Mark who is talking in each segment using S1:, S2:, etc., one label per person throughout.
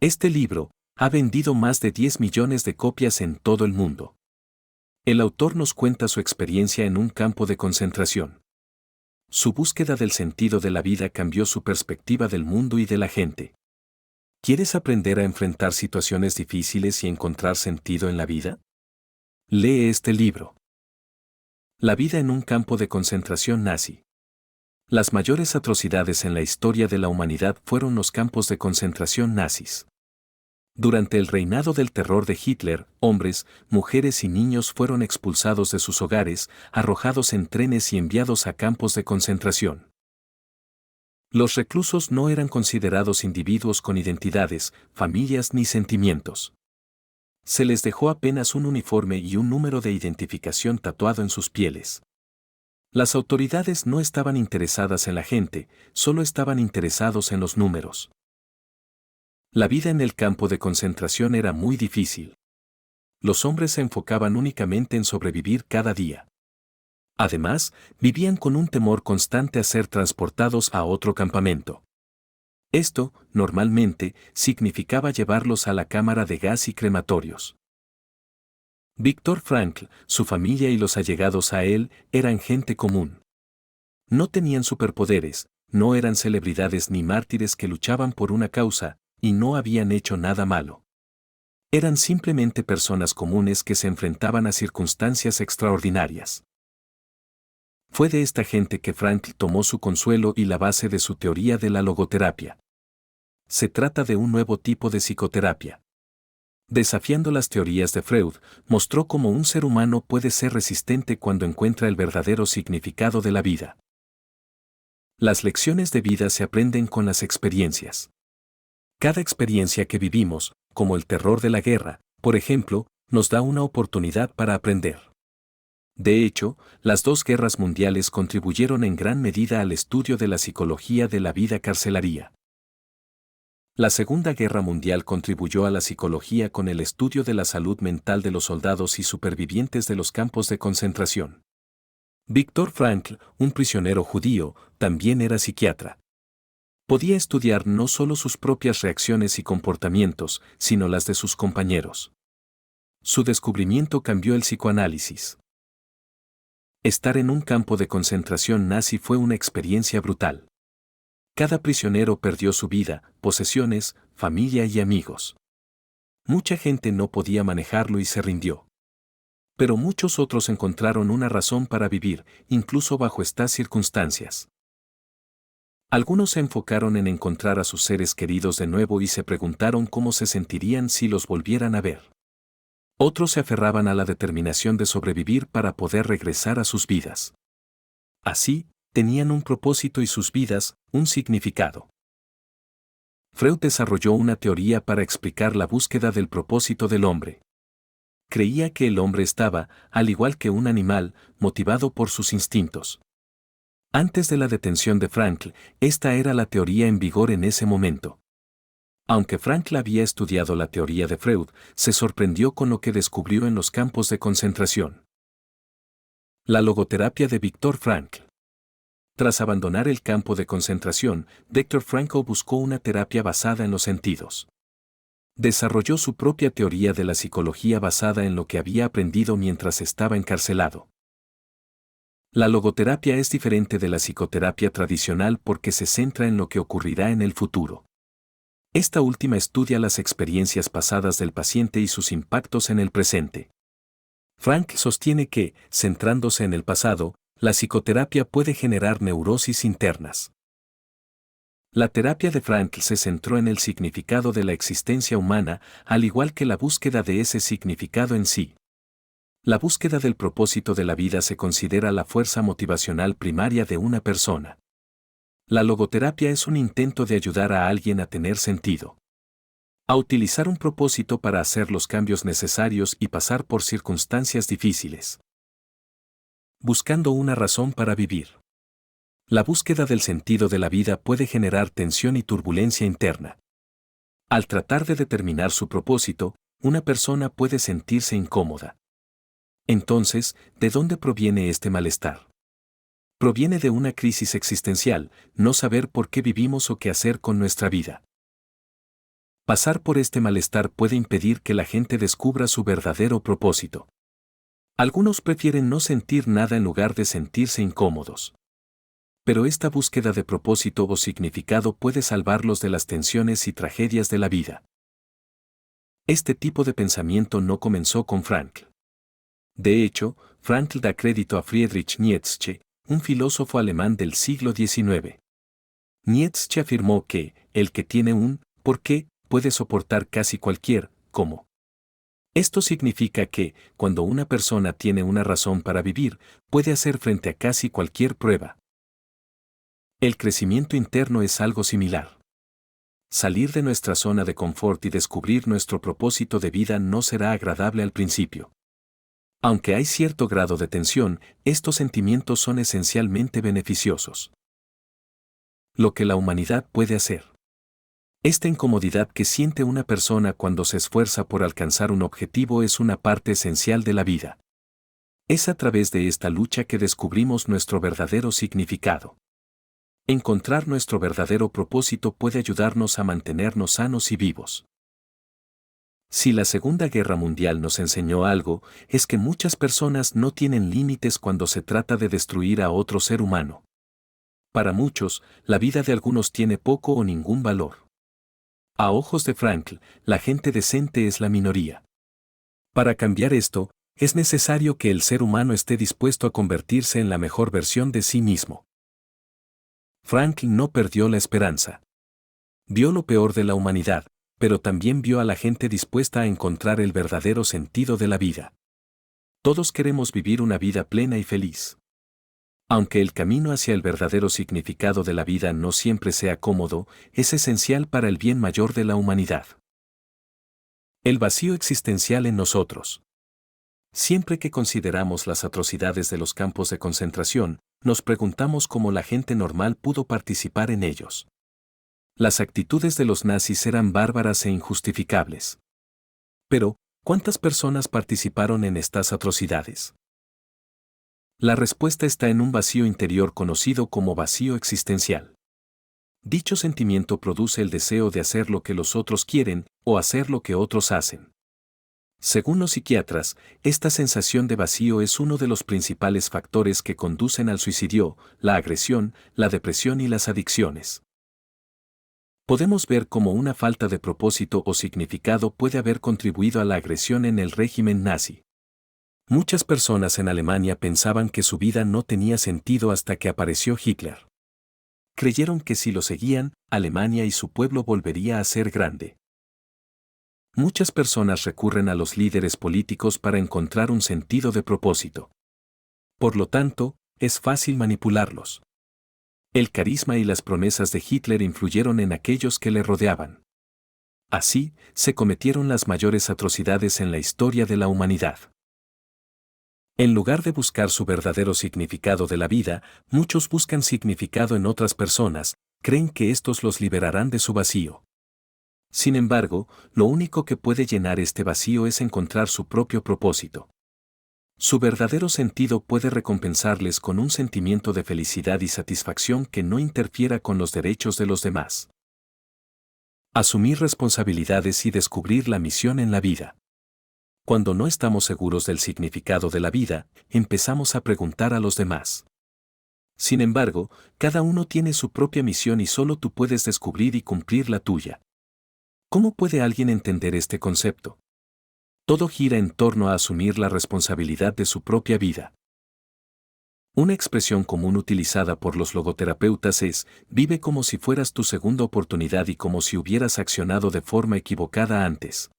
S1: Este libro ha vendido más de 10 millones de copias en todo el mundo. El autor nos cuenta su experiencia en un campo de concentración. Su búsqueda del sentido de la vida cambió su perspectiva del mundo y de la gente. ¿Quieres aprender a enfrentar situaciones difíciles y encontrar sentido en la vida? Lee este libro. La vida en un campo de concentración nazi. Las mayores atrocidades en la historia de la humanidad fueron los campos de concentración nazis. Durante el reinado del terror de Hitler, hombres, mujeres y niños fueron expulsados de sus hogares, arrojados en trenes y enviados a campos de concentración. Los reclusos no eran considerados individuos con identidades, familias ni sentimientos. Se les dejó apenas un uniforme y un número de identificación tatuado en sus pieles. Las autoridades no estaban interesadas en la gente, solo estaban interesados en los números. La vida en el campo de concentración era muy difícil. Los hombres se enfocaban únicamente en sobrevivir cada día. Además, vivían con un temor constante a ser transportados a otro campamento. Esto, normalmente, significaba llevarlos a la cámara de gas y crematorios. Viktor Frankl, su familia y los allegados a él eran gente común. No tenían superpoderes, no eran celebridades ni mártires que luchaban por una causa, y no habían hecho nada malo. Eran simplemente personas comunes que se enfrentaban a circunstancias extraordinarias. Fue de esta gente que Frankl tomó su consuelo y la base de su teoría de la logoterapia. Se trata de un nuevo tipo de psicoterapia. Desafiando las teorías de Freud, mostró cómo un ser humano puede ser resistente cuando encuentra el verdadero significado de la vida. Las lecciones de vida se aprenden con las experiencias. Cada experiencia que vivimos, como el terror de la guerra, por ejemplo, nos da una oportunidad para aprender. De hecho, las dos guerras mundiales contribuyeron en gran medida al estudio de la psicología de la vida carcelaria. La Segunda Guerra Mundial contribuyó a la psicología con el estudio de la salud mental de los soldados y supervivientes de los campos de concentración. Viktor Frankl, un prisionero judío, también era psiquiatra. Podía estudiar no solo sus propias reacciones y comportamientos, sino las de sus compañeros. Su descubrimiento cambió el psicoanálisis. Estar en un campo de concentración nazi fue una experiencia brutal. Cada prisionero perdió su vida, posesiones, familia y amigos. Mucha gente no podía manejarlo y se rindió. Pero muchos otros encontraron una razón para vivir, incluso bajo estas circunstancias. Algunos se enfocaron en encontrar a sus seres queridos de nuevo y se preguntaron cómo se sentirían si los volvieran a ver. Otros se aferraban a la determinación de sobrevivir para poder regresar a sus vidas. Así, tenían un propósito y sus vidas, un significado. Freud desarrolló una teoría para explicar la búsqueda del propósito del hombre. Creía que el hombre estaba, al igual que un animal, motivado por sus instintos. Antes de la detención de Frankl, esta era la teoría en vigor en ese momento. Aunque Frankl había estudiado la teoría de Freud, se sorprendió con lo que descubrió en los campos de concentración. La logoterapia de Viktor Frankl. Tras abandonar el campo de concentración, Viktor Frankl buscó una terapia basada en los sentidos. Desarrolló su propia teoría de la psicología basada en lo que había aprendido mientras estaba encarcelado. La logoterapia es diferente de la psicoterapia tradicional porque se centra en lo que ocurrirá en el futuro. Esta última estudia las experiencias pasadas del paciente y sus impactos en el presente. Frankl sostiene que, centrándose en el pasado, la psicoterapia puede generar neurosis internas. La terapia de Frankl se centró en el significado de la existencia humana, al igual que la búsqueda de ese significado en sí. La búsqueda del propósito de la vida se considera la fuerza motivacional primaria de una persona. La logoterapia es un intento de ayudar a alguien a tener sentido. A utilizar un propósito para hacer los cambios necesarios y pasar por circunstancias difíciles. Buscando una razón para vivir. La búsqueda del sentido de la vida puede generar tensión y turbulencia interna. Al tratar de determinar su propósito, una persona puede sentirse incómoda. Entonces, ¿de dónde proviene este malestar? Proviene de una crisis existencial, no saber por qué vivimos o qué hacer con nuestra vida. Pasar por este malestar puede impedir que la gente descubra su verdadero propósito. Algunos prefieren no sentir nada en lugar de sentirse incómodos. Pero esta búsqueda de propósito o significado puede salvarlos de las tensiones y tragedias de la vida. Este tipo de pensamiento no comenzó con Frankl. De hecho, Frankl da crédito a Friedrich Nietzsche, un filósofo alemán del siglo XIX. Nietzsche afirmó que, el que tiene un ¿por qué? Puede soportar casi cualquier ¿cómo? Esto significa que, cuando una persona tiene una razón para vivir, puede hacer frente a casi cualquier prueba. El crecimiento interno es algo similar. Salir de nuestra zona de confort y descubrir nuestro propósito de vida no será agradable al principio. Aunque hay cierto grado de tensión, estos sentimientos son esencialmente beneficiosos. Lo que la humanidad puede hacer. Esta incomodidad que siente una persona cuando se esfuerza por alcanzar un objetivo es una parte esencial de la vida. Es a través de esta lucha que descubrimos nuestro verdadero significado. Encontrar nuestro verdadero propósito puede ayudarnos a mantenernos sanos y vivos. Si la Segunda Guerra Mundial nos enseñó algo, es que muchas personas no tienen límites cuando se trata de destruir a otro ser humano. Para muchos, la vida de algunos tiene poco o ningún valor. A ojos de Frankl, la gente decente es la minoría. Para cambiar esto, es necesario que el ser humano esté dispuesto a convertirse en la mejor versión de sí mismo. Frankl no perdió la esperanza. Vio lo peor de la humanidad, pero también vio a la gente dispuesta a encontrar el verdadero sentido de la vida. Todos queremos vivir una vida plena y feliz. Aunque el camino hacia el verdadero significado de la vida no siempre sea cómodo, es esencial para el bien mayor de la humanidad. El vacío existencial en nosotros. Siempre que consideramos las atrocidades de los campos de concentración, nos preguntamos cómo la gente normal pudo participar en ellos. Las actitudes de los nazis eran bárbaras e injustificables. Pero, ¿cuántas personas participaron en estas atrocidades? La respuesta está en un vacío interior conocido como vacío existencial. Dicho sentimiento produce el deseo de hacer lo que los otros quieren o hacer lo que otros hacen. Según los psiquiatras, esta sensación de vacío es uno de los principales factores que conducen al suicidio, la agresión, la depresión y las adicciones. Podemos ver cómo una falta de propósito o significado puede haber contribuido a la agresión en el régimen nazi. Muchas personas en Alemania pensaban que su vida no tenía sentido hasta que apareció Hitler. Creyeron que si lo seguían, Alemania y su pueblo volvería a ser grande. Muchas personas recurren a los líderes políticos para encontrar un sentido de propósito. Por lo tanto, es fácil manipularlos. El carisma y las promesas de Hitler influyeron en aquellos que le rodeaban. Así, se cometieron las mayores atrocidades en la historia de la humanidad. En lugar de buscar su verdadero significado de la vida, muchos buscan significado en otras personas, creen que estos los liberarán de su vacío. Sin embargo, lo único que puede llenar este vacío es encontrar su propio propósito. Su verdadero sentido puede recompensarles con un sentimiento de felicidad y satisfacción que no interfiera con los derechos de los demás. Asumir responsabilidades y descubrir la misión en la vida. Cuando no estamos seguros del significado de la vida, empezamos a preguntar a los demás. Sin embargo, cada uno tiene su propia misión y solo tú puedes descubrir y cumplir la tuya. ¿Cómo puede alguien entender este concepto? Todo gira en torno a asumir la responsabilidad de su propia vida. Una expresión común utilizada por los logoterapeutas es, vive como si fueras tu segunda oportunidad y como si hubieras accionado de forma equivocada antes.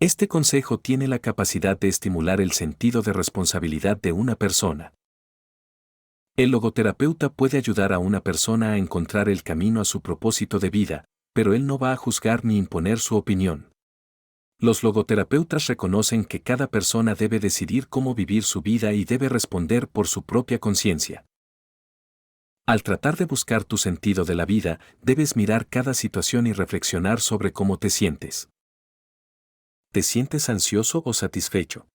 S1: Este consejo tiene la capacidad de estimular el sentido de responsabilidad de una persona. El logoterapeuta puede ayudar a una persona a encontrar el camino a su propósito de vida, pero él no va a juzgar ni imponer su opinión. Los logoterapeutas reconocen que cada persona debe decidir cómo vivir su vida y debe responder por su propia conciencia. Al tratar de buscar tu sentido de la vida, debes mirar cada situación y reflexionar sobre cómo te sientes. ¿Te sientes ansioso o satisfecho?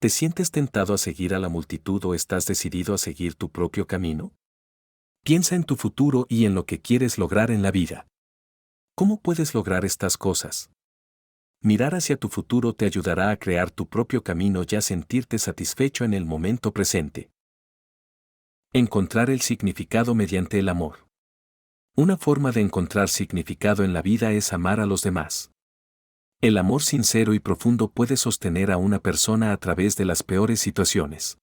S1: ¿Te sientes tentado a seguir a la multitud o estás decidido a seguir tu propio camino? Piensa en tu futuro y en lo que quieres lograr en la vida. ¿Cómo puedes lograr estas cosas? Mirar hacia tu futuro te ayudará a crear tu propio camino y a sentirte satisfecho en el momento presente. Encontrar el significado mediante el amor. Una forma de encontrar significado en la vida es amar a los demás. El amor sincero y profundo puede sostener a una persona a través de las peores situaciones.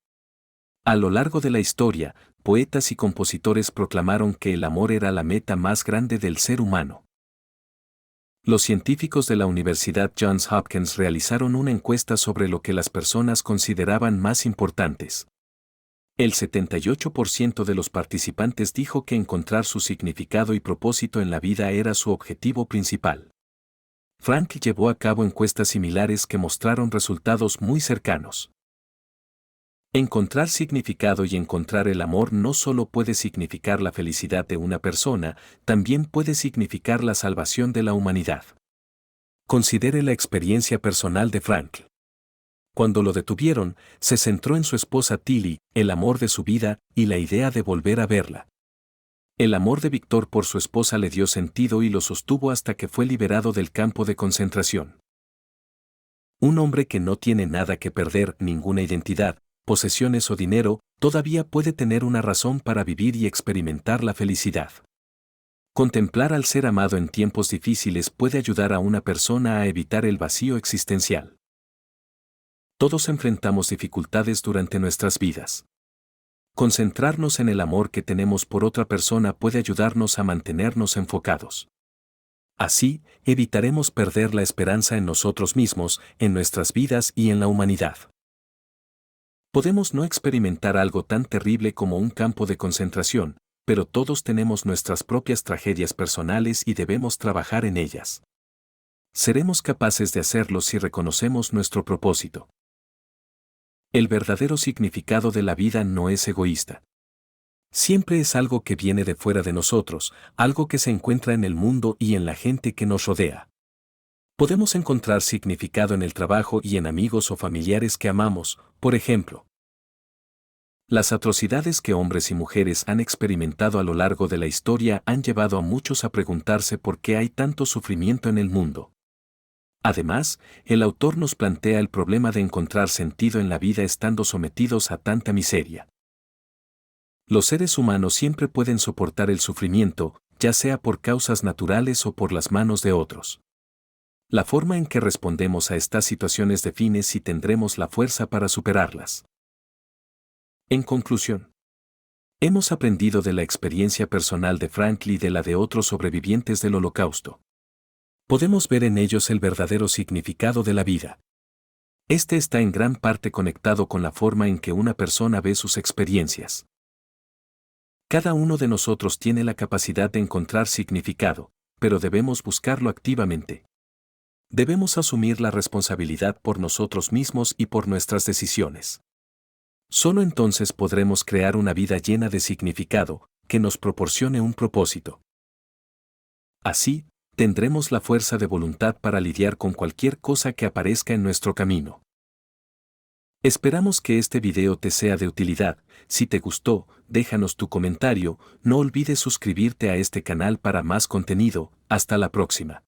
S1: A lo largo de la historia, poetas y compositores proclamaron que el amor era la meta más grande del ser humano. Los científicos de la Universidad Johns Hopkins realizaron una encuesta sobre lo que las personas consideraban más importantes. El 78% de los participantes dijo que encontrar su significado y propósito en la vida era su objetivo principal. Frank llevó a cabo encuestas similares que mostraron resultados muy cercanos. Encontrar significado y encontrar el amor no solo puede significar la felicidad de una persona, también puede significar la salvación de la humanidad. Considere la experiencia personal de Frank. Cuando lo detuvieron, se centró en su esposa Tilly, el amor de su vida, y la idea de volver a verla. El amor de Víctor por su esposa le dio sentido y lo sostuvo hasta que fue liberado del campo de concentración. Un hombre que no tiene nada que perder, ninguna identidad, posesiones o dinero, todavía puede tener una razón para vivir y experimentar la felicidad. Contemplar al ser amado en tiempos difíciles puede ayudar a una persona a evitar el vacío existencial. Todos enfrentamos dificultades durante nuestras vidas. Concentrarnos en el amor que tenemos por otra persona puede ayudarnos a mantenernos enfocados. Así, evitaremos perder la esperanza en nosotros mismos, en nuestras vidas y en la humanidad. Podemos no experimentar algo tan terrible como un campo de concentración, pero todos tenemos nuestras propias tragedias personales y debemos trabajar en ellas. Seremos capaces de hacerlo si reconocemos nuestro propósito. El verdadero significado de la vida no es egoísta. Siempre es algo que viene de fuera de nosotros, algo que se encuentra en el mundo y en la gente que nos rodea. Podemos encontrar significado en el trabajo y en amigos o familiares que amamos, por ejemplo. Las atrocidades que hombres y mujeres han experimentado a lo largo de la historia han llevado a muchos a preguntarse por qué hay tanto sufrimiento en el mundo. Además, el autor nos plantea el problema de encontrar sentido en la vida estando sometidos a tanta miseria. Los seres humanos siempre pueden soportar el sufrimiento, ya sea por causas naturales o por las manos de otros. La forma en que respondemos a estas situaciones define si tendremos la fuerza para superarlas. En conclusión, hemos aprendido de la experiencia personal de Frank y de la de otros sobrevivientes del Holocausto. Podemos ver en ellos el verdadero significado de la vida. Este está en gran parte conectado con la forma en que una persona ve sus experiencias. Cada uno de nosotros tiene la capacidad de encontrar significado, pero debemos buscarlo activamente. Debemos asumir la responsabilidad por nosotros mismos y por nuestras decisiones. Solo entonces podremos crear una vida llena de significado, que nos proporcione un propósito. Así, tendremos la fuerza de voluntad para lidiar con cualquier cosa que aparezca en nuestro camino. Esperamos que este video te sea de utilidad. Si te gustó, déjanos tu comentario, no olvides suscribirte a este canal para más contenido. Hasta la próxima.